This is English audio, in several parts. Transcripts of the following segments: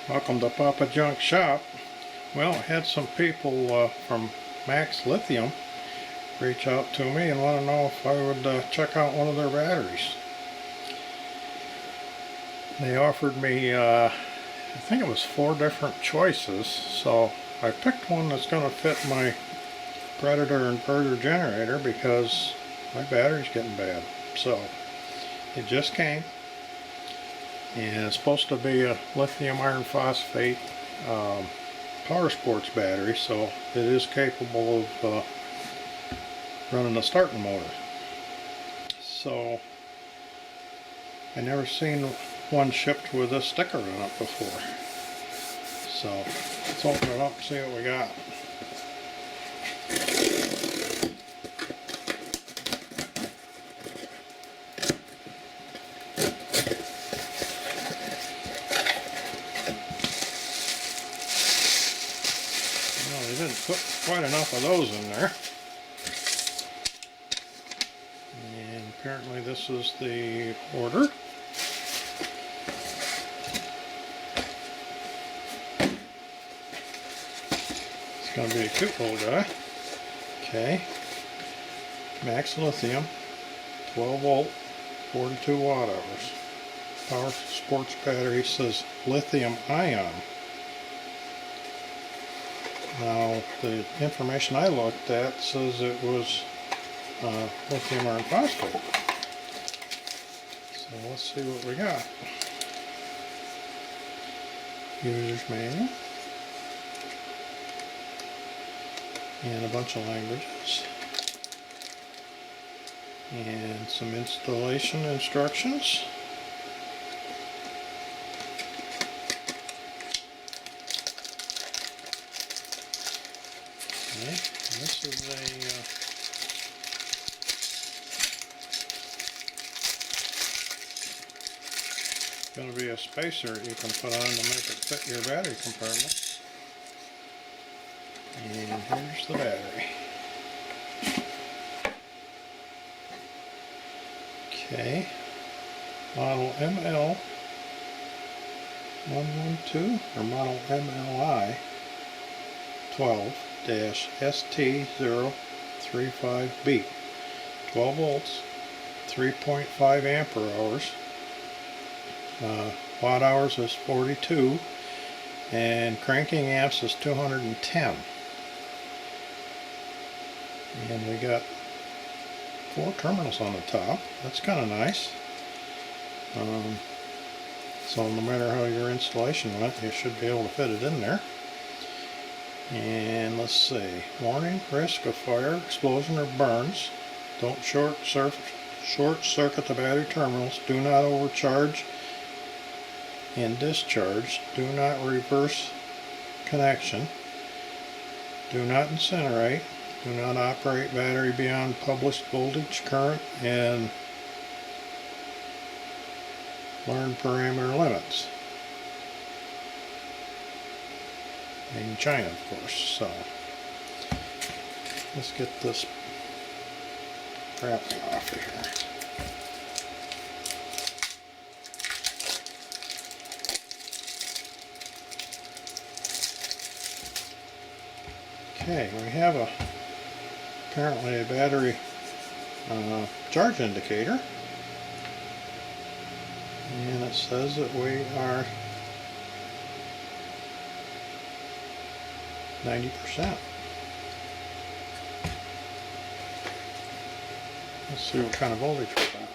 Welcome to Papa Junk Shop. Well, I had some people from Maxlithium reach out to me and want to know if I would check out one of their batteries. They offered me, I think it was 4 different choices, so I picked one that's going to fit my Predator inverter generator because my battery's getting bad. So it just came, and it's supposed to be a lithium iron phosphate Powersports battery, so it is capable of running a starting motor. So I never seen one shipped with a sticker on it before. So let's open it up and see what we got. Well, they didn't put quite enough of those in there. And apparently this is the order. It's going to be a cute little guy. Okay. Maxlithium, 12 volt, 42 watt hours. Powersports battery says lithium ion. Now, the information I looked at says it was lithium iron phosphate. So let's see what we got. User's manual. And a bunch of languages. And some installation instructions. Okay, this is going to be a spacer you can put on to make it fit your battery compartment. And here's the battery. Okay, model ML112 or model MLI 12-ST035B. 12 volts, 3.5 ampere hours. Watt hours is 42, and cranking amps is 210. And we got 4 terminals on the top. That's kind of nice. So no matter how your installation went, you should be able to fit it in there. And let's see. Warning: risk of fire, explosion, or burns. Don't short circuit the battery terminals. Do not overcharge and discharge. Do not reverse connection. Do not incinerate. Do not operate battery beyond published voltage, current, and learn parameter limits. In China, of course. So let's get this crap off of here. Okay, we have apparently a battery charge indicator, and it says that we are 90%. Let's see what kind of voltage we got.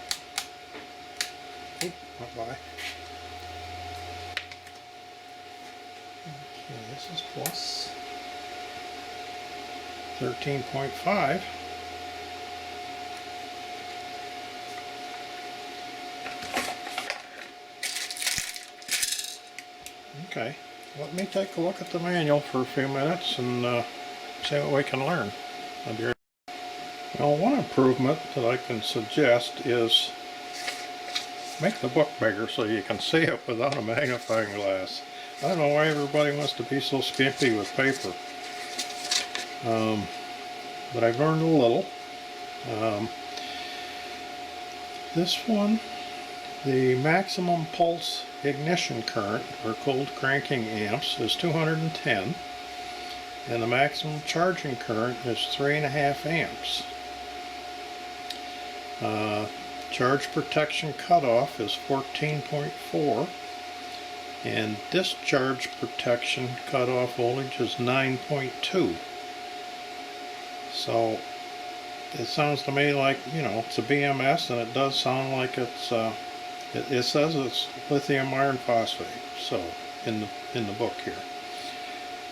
Oop, went by. Okay, this is plus 13.5. Okay, let me take a look at the manual for a few minutes and see what we can learn. Well, one improvement that I can suggest is make the book bigger so you can see it without a magnifying glass. I don't know why everybody wants to be so skimpy with paper. But I've learned a little. This one, the maximum pulse ignition current, or cold cranking amps, is 210, and the maximum charging current is 3.5 amps. Charge protection cutoff is 14.4, and discharge protection cutoff voltage is 9.2. So it sounds to me like, you know, it's a BMS, and it does sound like it's it says it's lithium iron phosphate, so in the book here.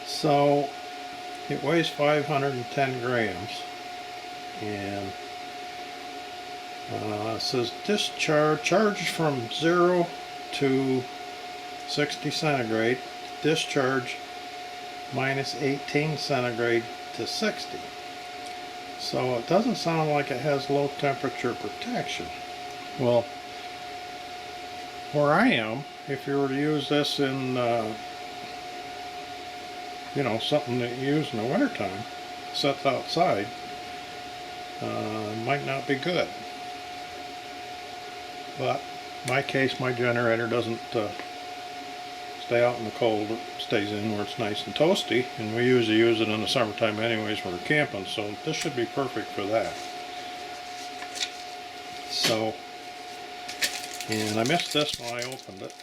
So it weighs 510 grams, and it says charge from 0 to 60 centigrade, discharge minus 18 centigrade to 60. So it doesn't sound like it has low temperature protection. Well, where I am, if you were to use this in you know, something that you use in the wintertime, sets outside, might not be good. But in my case, my generator doesn't stay out in the cold. It stays in where it's nice and toasty, and we usually use it in the summertime anyways when we're camping, so this should be perfect for that. So, and I missed this when I opened it.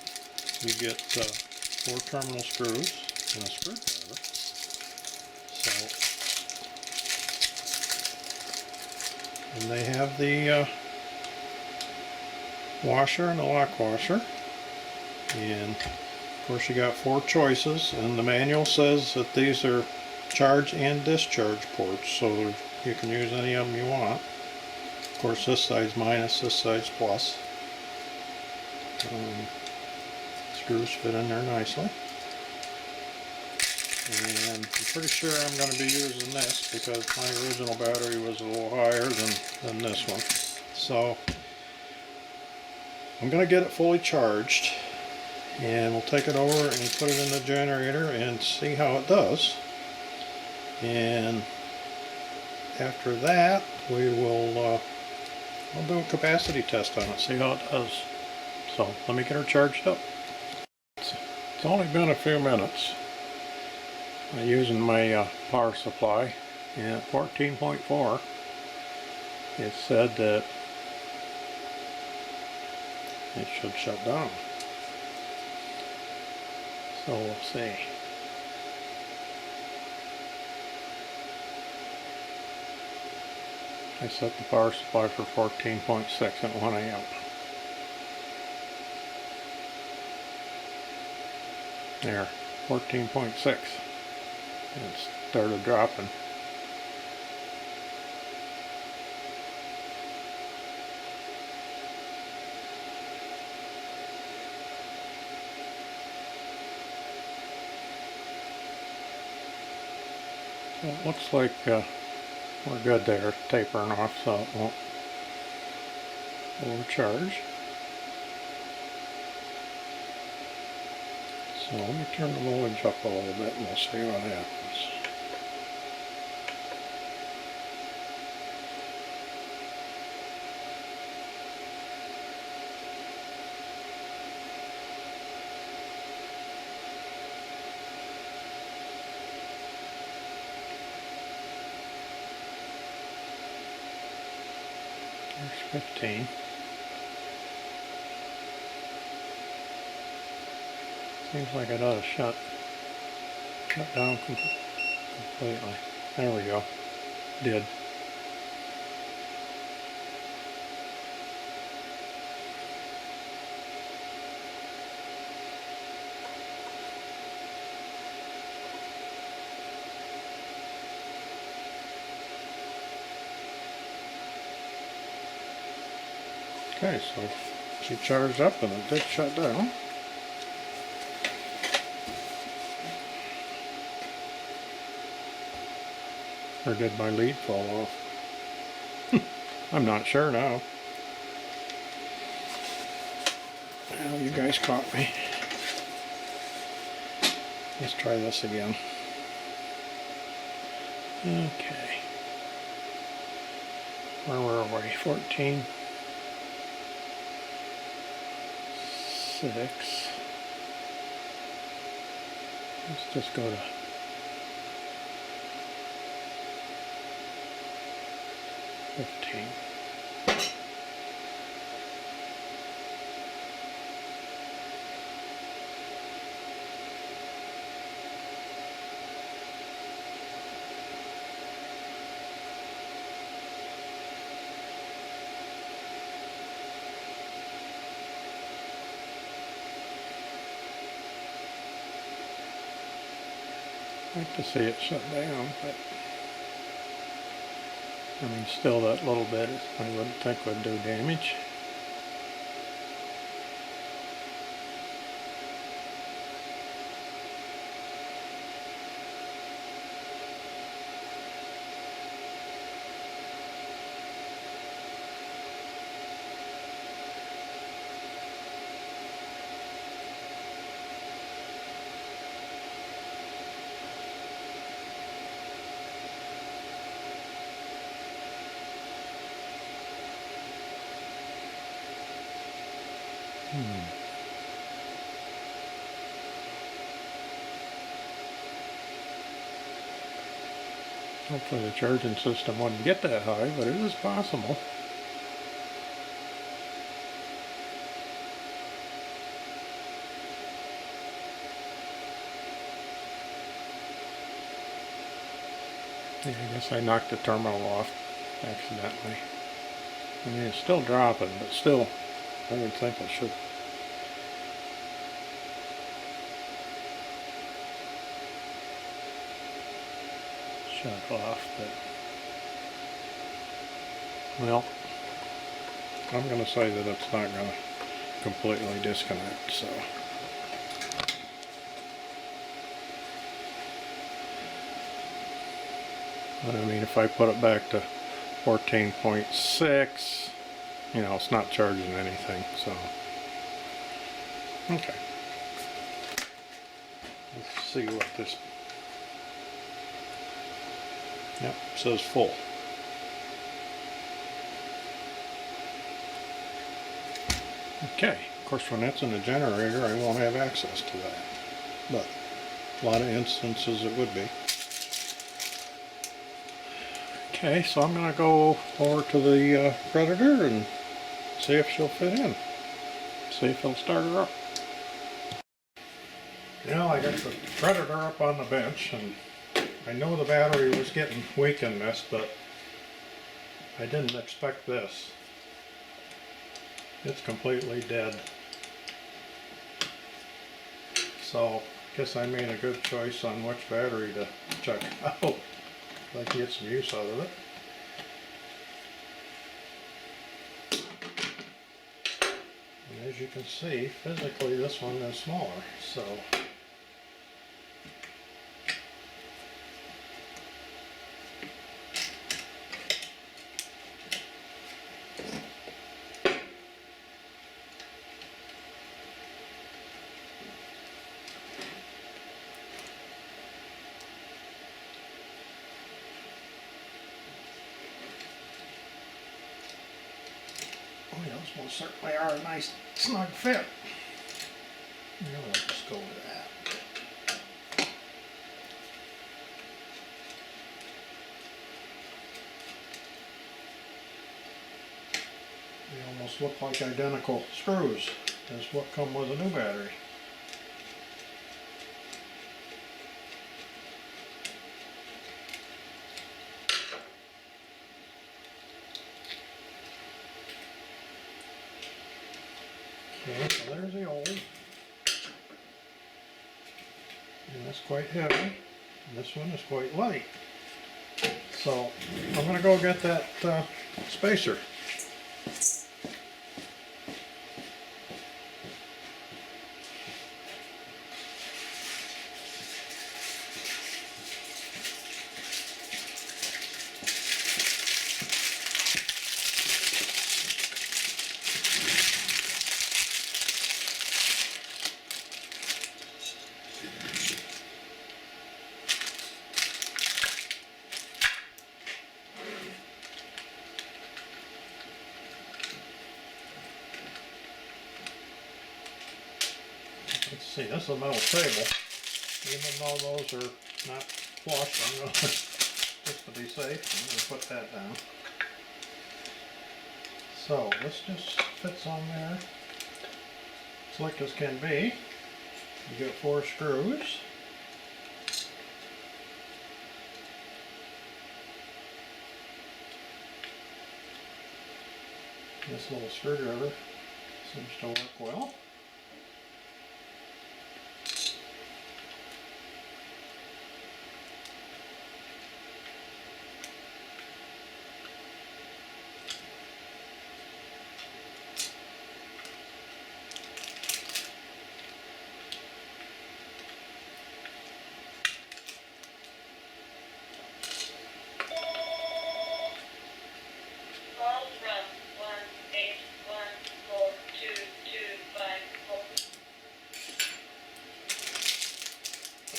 You get 4 terminal screws and a screwdriver. So, and they have the washer and the lock washer, and of course you got 4 choices, and the manual says that these are charge and discharge ports, so you can use any of them you want. Of course this side's minus, this side's plus. Screws fit in there nicely, and I'm pretty sure I'm going to be using this because my original battery was a little higher than this one. So I'm going to get it fully charged, and we'll take it over and put it in the generator and see how it does. And after that, we will I'll do a capacity test on it, see how it does. So let me get her charged up. It's only been a few minutes. I'm using my power supply, and at 14.4 it said that it should shut down. So we'll see. I set the power supply for 14.6 at 1 amp. There, 14.6. It started dropping. So it looks like we're good there, tapering off so it won't overcharge. So let me turn the voltage up a little bit and we'll see what happens. There's 15. Seems like it ought to shut down completely. There we go. Did. Okay, so she charged up and it did shut down. Or did my lead fall off? I'm not sure now. Well, you guys caught me. Let's try this again. Okay. Where were we? 14. 6. Let's just go to 15. I'd like to see it shut down, but I mean, still that little bit I wouldn't think would do damage. Hopefully the charging system wouldn't get that high, but it is possible. Yeah, I guess I knocked the terminal off accidentally. I mean, it's still dropping, but still, I would think it should. Shut off, but well, I'm going to say that it's not going to completely disconnect, so but I mean, if I put it back to 14.6, you know, it's not charging anything, so okay, let's see what this. Yep, says full. Okay, of course when that's in the generator I won't have access to that, but a lot of instances it would be. Okay, so I'm going to go over to the Predator and see if she'll fit in. See if he'll start her up. Now I got the Predator up on the bench, and I know the battery was getting weak in this, but I didn't expect this. It's completely dead. So I guess I made a good choice on which battery to check out. I can get some use out of it. And as you can see, physically this one is smaller, so those will certainly are a nice snug fit. Now let's just go with that. They almost look like identical screws as what come with a new battery. Okay, so there's the old. And that's quite heavy. And this one is quite light. So I'm going to go get that spacer. Let's see, this is a metal table. Even though those are not flush, I'm going to, just to be safe, I'm going to put that down. So this just fits on there, slick as can be. You get 4 screws. This little screwdriver seems to work well.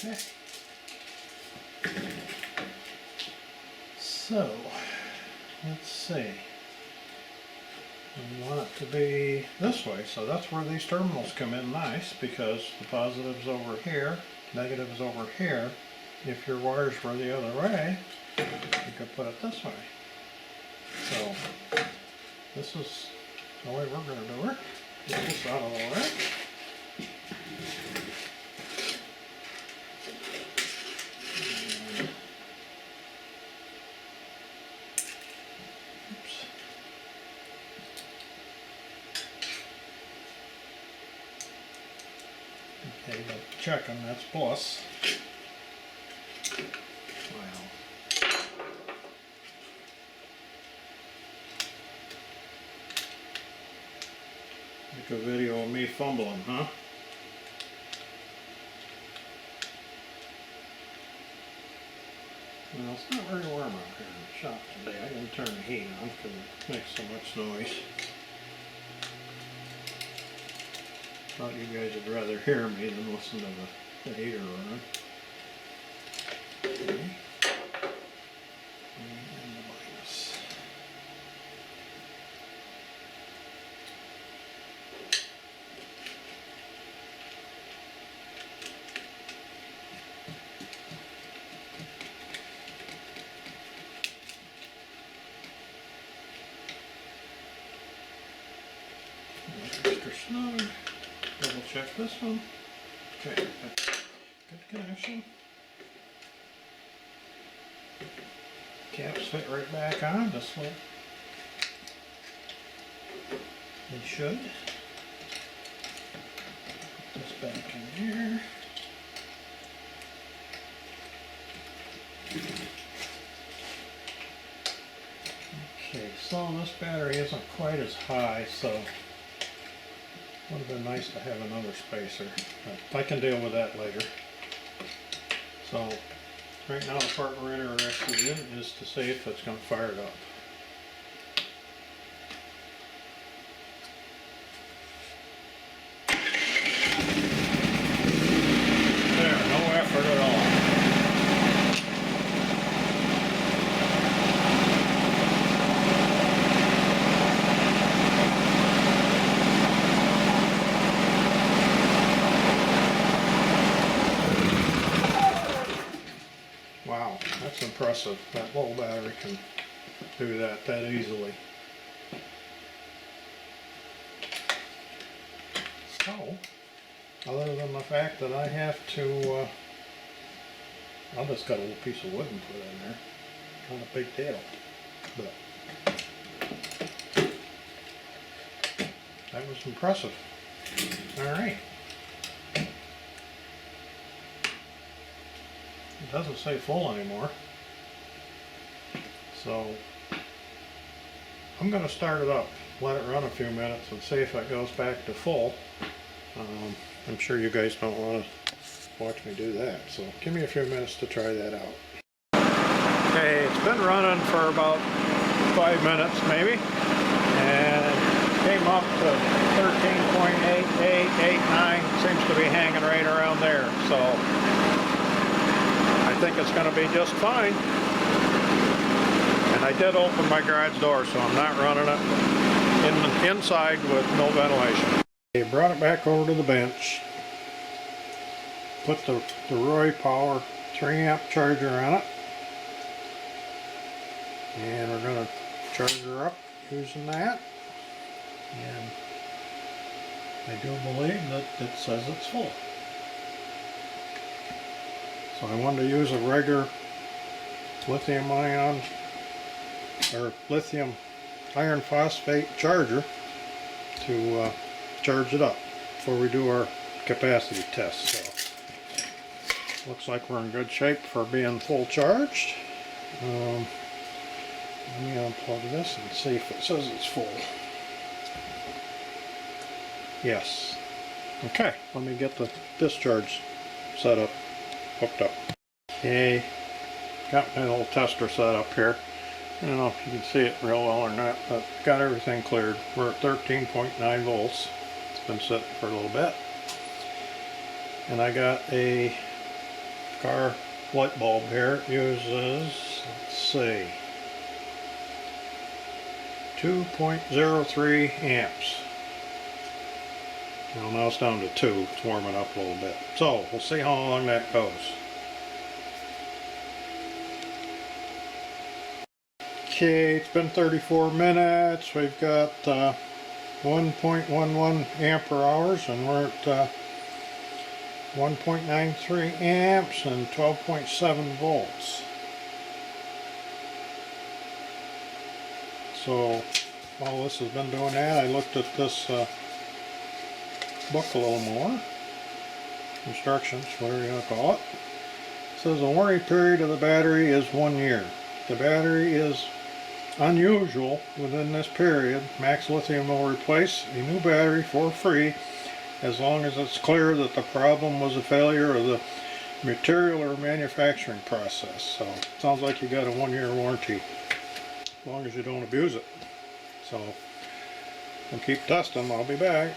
Okay. So, let's see. We want it to be this way, so that's where these terminals come in nice, because the positive's over here, negative's over here. If your wires were the other way, you could put it this way. So, this is the way we're going to do it. Get this out of the way. Okay, but check them, that's plus. Wow. Make a video of me fumbling, huh? Well, it's not very warm out here in the shop today. I didn't turn the heat on because it makes so much noise. Thought you guys would rather hear me than listen to the heater running. Okay. And the minus. Extra snug. Double check this one. Okay, good connection. Caps fit right back on, just like they should. Put this back in here. Okay, so this battery isn't quite as high, so would have been nice to have another spacer, but I can deal with that later. So, right now the part we're interested in is to see if it's going to fire it up. There, no effort at all. Wow, that's impressive. That little battery can do that easily. So, other than the fact that I have to, I'll just got a little piece of wood and put it in there. Not a big deal. But that was impressive. Alright. It doesn't say full anymore, so I'm going to start it up, let it run a few minutes and see if it goes back to full. I'm sure you guys don't want to watch me do that, so give me a few minutes to try that out. Okay, it's been running for about 5 minutes maybe, and it came up to 13.8889, seems to be hanging right around there, so I think it's going to be just fine. And I did open my garage door, so I'm not running it inside with no ventilation. I brought it back over to the bench. put the Roy Power 3 amp charger on it, and we're going to charge her up using that. And I do believe that it says it's full. So I wanted to use a regular lithium ion or lithium iron phosphate charger to charge it up before we do our capacity test. So looks like we're in good shape for being full charged. Let me unplug this and see if it says it's full. Yes. Okay, let me get the discharge set up, hooked up. Okay, got my little tester set up here. I don't know if you can see it real well or not, but got everything cleared. We're at 13.9 volts. It's been sitting for a little bit. And I got a car light bulb here. It uses, let's see, 2.03 amps. Well, now it's down to 2. It's warming up a little bit. So we'll see how long that goes. Okay, it's been 34 minutes. We've got 1.11 ampere hours, and we're at 1.93 amps and 12.7 volts. So while this has been doing that, I looked at this book a little more. Instructions, whatever you want to call it. It says the warranty period of the battery is 1 year. The battery is unusual within this period. Maxlithium will replace a new battery for free as long as it's clear that the problem was a failure of the material or manufacturing process. So it sounds like you got a 1 year warranty as long as you don't abuse it. So we'll keep testing. I'll be back.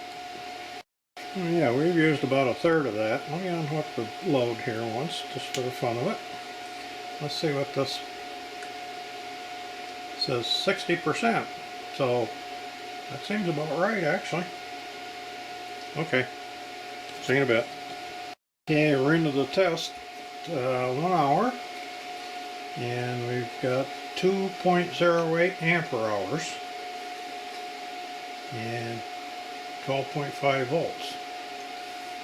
Yeah, we've used about a third of that. Let me unhook the load here once, just for the fun of it. Let's see what this says. 60%. So that seems about right, actually. Okay, see you in a bit. Okay, we're into the test. 1 hour, and we've got 2.08 ampere hours and 12.5 volts.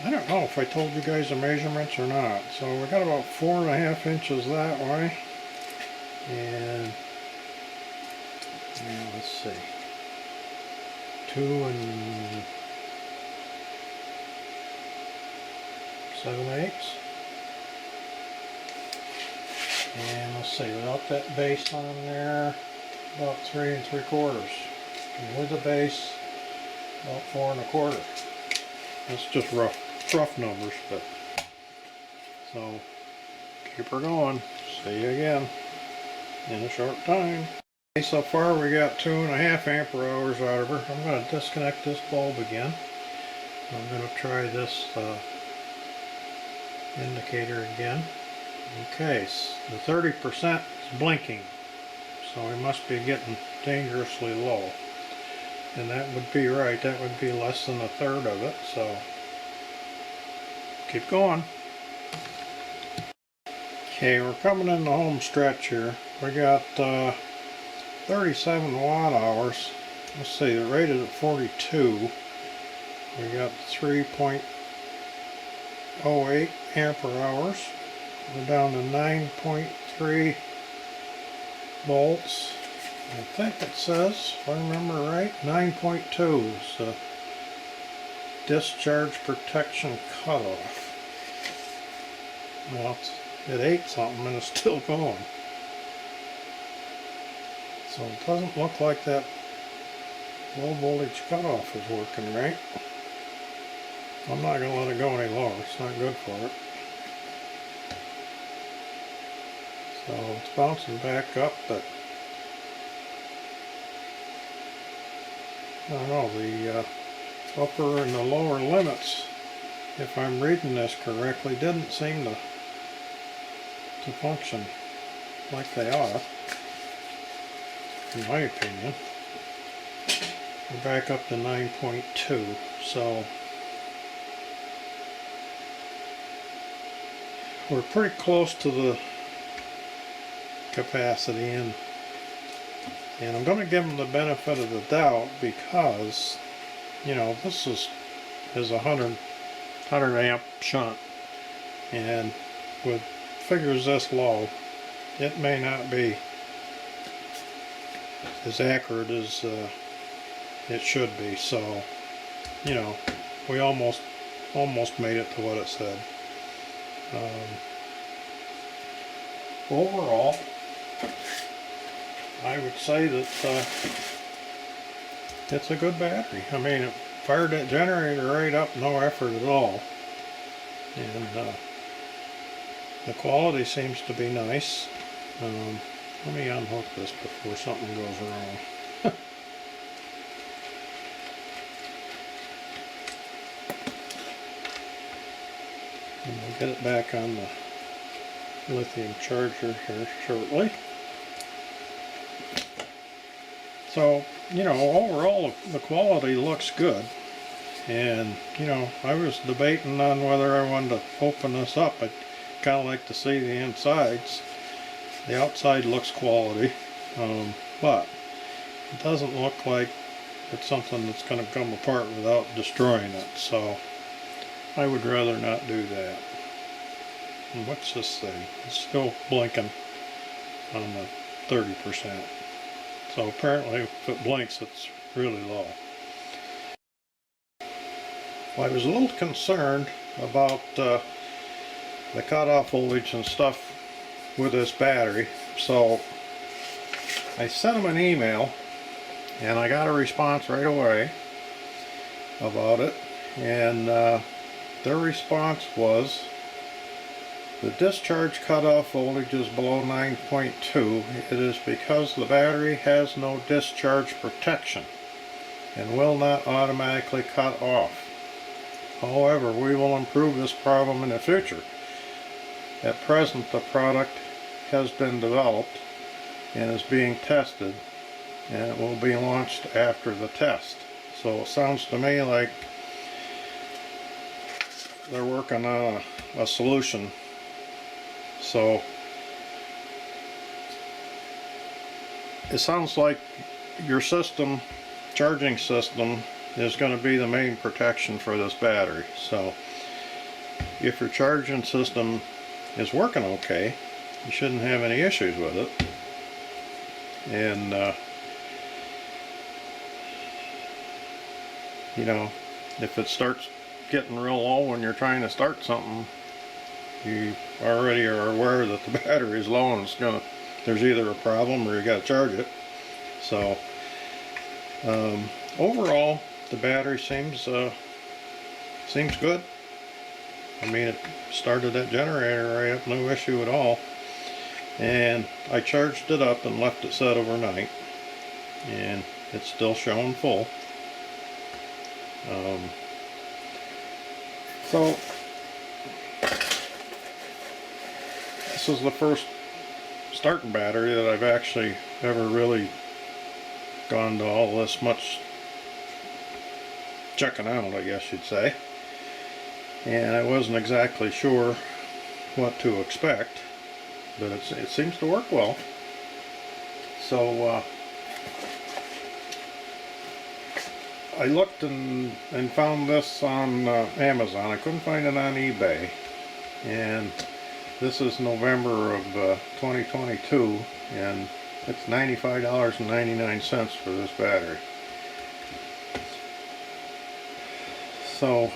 I don't know if I told you guys the measurements or not. So we got about 4.5 inches that way, and yeah, let's see, 2 7/8, and let's see, without that base on there, about 3 3/4, and with the base, about 4 1/4. That's just rough numbers, but so keep her going. See you again in a short time. Okay, so far we got 2.5 ampere hours out of her. I'm going to disconnect this bulb again. I'm going to try this indicator again. Okay, so the 30% is blinking, so we must be getting dangerously low. And that would be right, that would be less than a third of it, so keep going. Okay, we're coming in the home stretch here. We got 37 watt hours. Let's see, they're rated at 42. We got 3.08 ampere hours. We're down to 9.3 volts. I think it says, if I remember right, 9.2 is the discharge protection cutoff. Well, it ate something and it's still going. So it doesn't look like that low voltage cutoff is working right. I'm not going to let it go any lower. It's not good for it. So it's bouncing back up, but I don't know, the upper and the lower limits, if I'm reading this correctly, didn't seem to function like they ought, in my opinion. We're back up to 9.2, so we're pretty close to the capacity, and I'm going to give them the benefit of the doubt because, you know, this is a 100 amp shunt, and with figures this low, it may not be as accurate as it should be. So, you know, we almost made it to what it said. Overall, I would say that it's a good battery. I mean, it fired that generator right up, no effort at all, and the quality seems to be nice. Let me unhook this before something goes wrong. And we'll get it back on the lithium charger here shortly. So, you know, overall the quality looks good, and you know, I was debating on whether I wanted to open this up. I'd kind of like to see the insides. The outside looks quality, but it doesn't look like it's something that's going to come apart without destroying it, so I would rather not do that. And what's this say? It's still blinking on the 30%. So apparently if it blinks, it's really low. Well, I was a little concerned about the cutoff voltage and stuff with this battery, so I sent them an email and I got a response right away about it, and their response was the discharge cutoff voltage is below 9.2. It is because the battery has no discharge protection and will not automatically cut off. However, we will improve this problem in the future. At present, the product has been developed and is being tested, and it will be launched after the test. So it sounds to me like they're working on a solution. So it sounds like your system, charging system, is going to be the main protection for this battery. So if your charging system is working okay, you shouldn't have any issues with it. And you know, if it starts getting real low when you're trying to start something, you already are aware that the battery is low and there's either a problem or you got to charge it. So overall, the battery seems good. I mean, it started that generator right up, no issue at all. And I charged it up and left it set overnight, and it's still showing full. So this is the first starting battery that I've actually ever really gone to all this much checking out, I guess you'd say. And I wasn't exactly sure what to expect, but it seems to work well. So I looked and found this on Amazon. I couldn't find it on eBay, and this is November of 2022, and it's $95.99 for this battery. So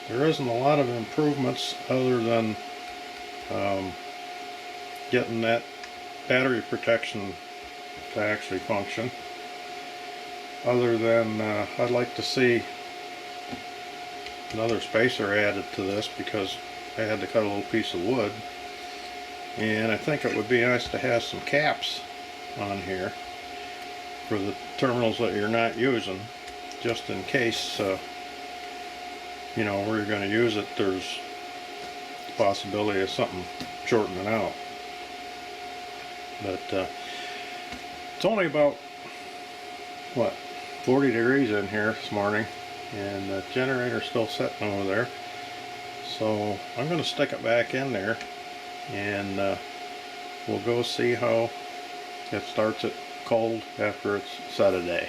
there isn't a lot of improvements other than getting that battery protection to actually function. Other than I'd like to see another spacer added to this, because I had to cut a little piece of wood, and I think it would be nice to have some caps on here for the terminals that you're not using, just in case you know, where you're going to use it, there's the possibility of something shortening out. But it's only about, what, 40 degrees in here this morning, and the generator's still sitting over there. So I'm going to stick it back in there, and we'll go see how it starts it cold after it's set a day.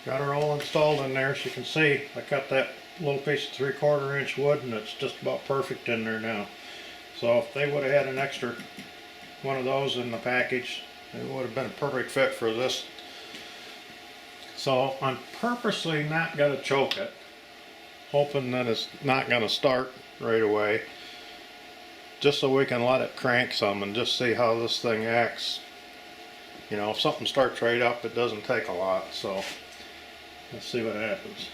Got her all installed in there. As you can see, I cut that little piece of 3/4 inch wood, and it's just about perfect in there now. So if they would have had an extra one of those in the package, it would have been a perfect fit for this. So I'm purposely not going to choke it, hoping that it's not going to start right away, just so we can let it crank some and just see how this thing acts. You know, if something starts right up, it doesn't take a lot. So let's see what happens.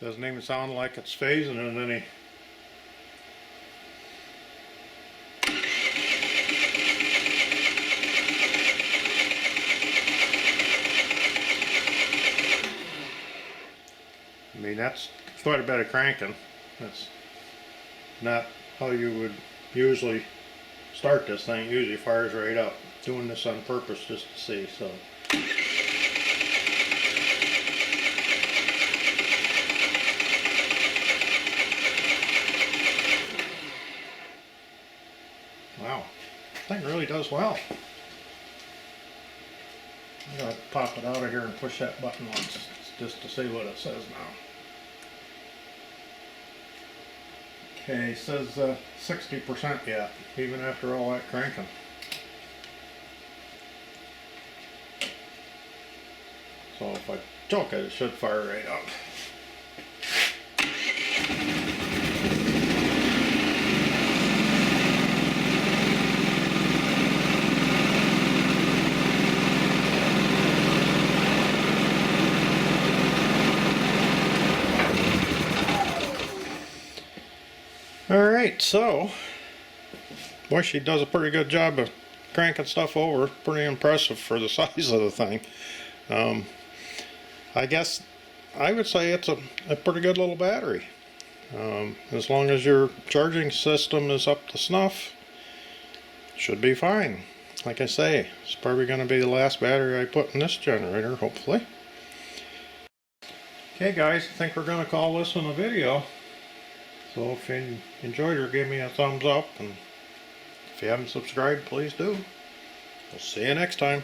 Doesn't even sound like it's phasing in any. I mean, that's quite a bit of cranking. That's not how you would usually start this thing. It usually fires right up. Doing this on purpose just to see. So. Wow, that thing really does well. I'm going to pop it out of here and push that button once just to see what it says now. Okay, it says 60% yet, even after all that cranking. So if I choke it, it should fire right up. Alright, so boy, she does a pretty good job of cranking stuff over. Pretty impressive for the size of the thing. I guess I would say it's a pretty good little battery. As long as your charging system is up to snuff, should be fine. Like I say, it's probably going to be the last battery I put in this generator, hopefully. Okay guys, I think we're going to call this one a video. So if you enjoyed her, give me a thumbs up, and if you haven't subscribed, please do. We'll see you next time.